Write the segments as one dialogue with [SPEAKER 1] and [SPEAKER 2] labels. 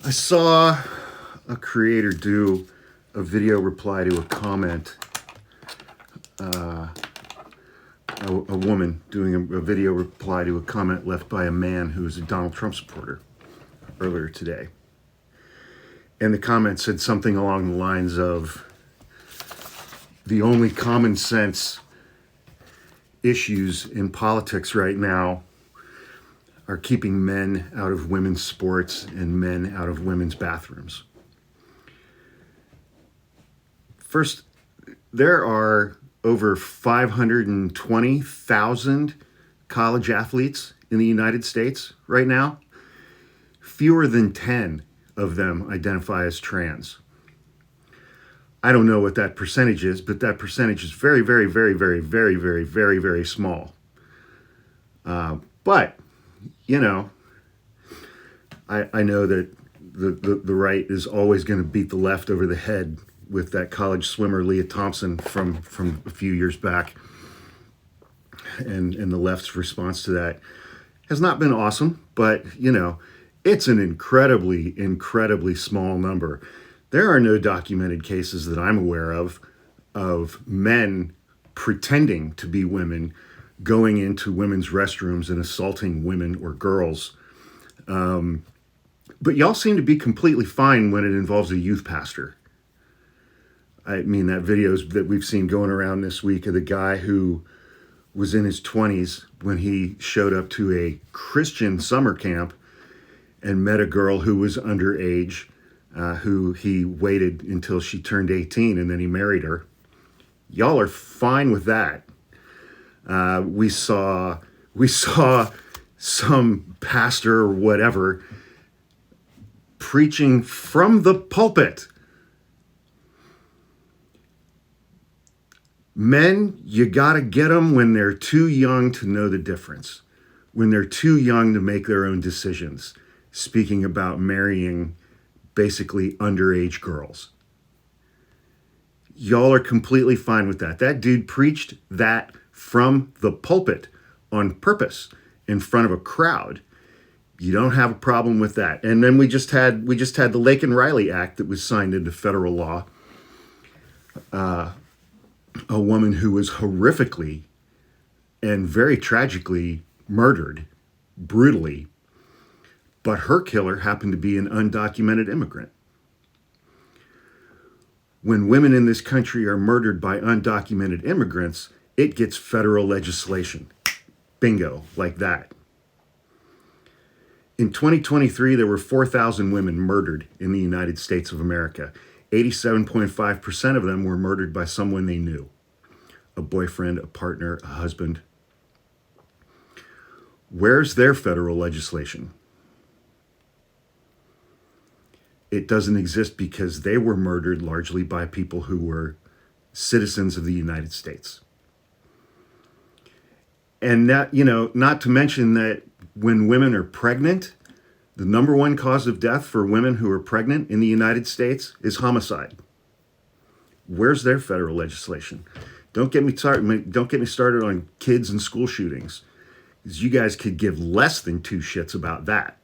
[SPEAKER 1] I saw a creator do a video reply to a comment, a woman doing a video reply to a comment left by a man who is a Donald Trump supporter earlier today. And the comment said something along the lines of, the only common sense issues in politics right now are keeping men out of women's sports and men out of women's bathrooms. First, there are over 520,000 college athletes in the United States right now. Fewer than 10 of them identify as trans. I don't know what that percentage is, but that percentage is very, very, very, very, very, very, very, very small. But, you know, I know that the right is always going to beat the left over the head with that college swimmer Leah Thompson from a few years back. And the left's response to that has not been awesome, but, you know, it's an incredibly, incredibly small number. There are no documented cases that I'm aware of men pretending to be women going into women's restrooms and assaulting women or girls. But y'all seem to be completely fine when it involves a youth pastor. I mean, that videos that we've seen going around this week of the guy who was in his 20s when he showed up to a Christian summer camp and met a girl who was underage, who he waited until she turned 18 and then he married her. Y'all are fine with that. We saw some pastor or whatever preaching from the pulpit. Men, you gotta get them when they're too young to know the difference, when they're too young to make their own decisions, speaking about marrying basically underage girls. Y'all are completely fine with that. That dude preached that from the pulpit on purpose in front of a crowd. You don't have a problem with that. And then we just had the Lake and Riley Act that was signed into federal law. A woman who was horrifically and very tragically murdered, brutally, but her killer happened to be an undocumented immigrant. When women in this country are murdered by undocumented immigrants, it gets federal legislation. Bingo, like that. In 2023, there were 4,000 women murdered in the United States of America. 87.5% of them were murdered by someone they knew. A boyfriend, a partner, a husband. Where's their federal legislation? It doesn't exist because they were murdered largely by people who were citizens of the United States. And that, you know, not to mention that when women are pregnant, the number one cause of death for women who are pregnant in the United States is homicide. Where's their federal legislation? Don't get me started on kids and school shootings, because you guys could give less than two shits about that.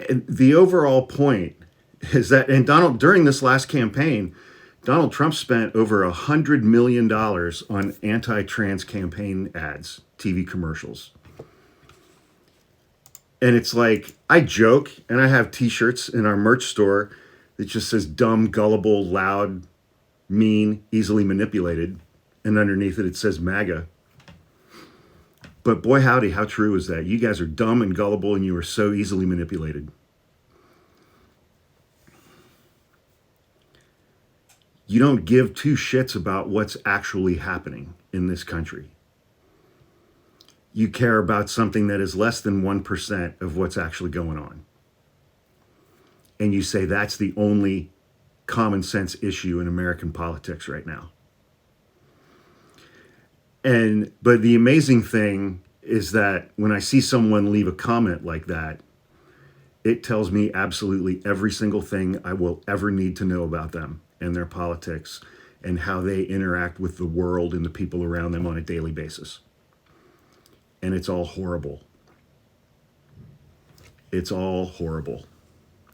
[SPEAKER 1] And the overall point is that, and during this last campaign, Donald Trump spent over $100 million on anti-trans campaign ads, TV commercials. And it's like, I joke, and I have t-shirts in our merch store that just says dumb, gullible, loud, mean, easily manipulated. And underneath it says MAGA. But boy howdy, how true is that? You guys are dumb and gullible and you are so easily manipulated. You don't give two shits about what's actually happening in this country. You care about something that is less than 1% of what's actually going on. And you say that's the only common sense issue in American politics right now. But the amazing thing is that when I see someone leave a comment like that, it tells me absolutely every single thing I will ever need to know about them and their politics and how they interact with the world and the people around them on a daily basis. And it's all horrible. It's all horrible.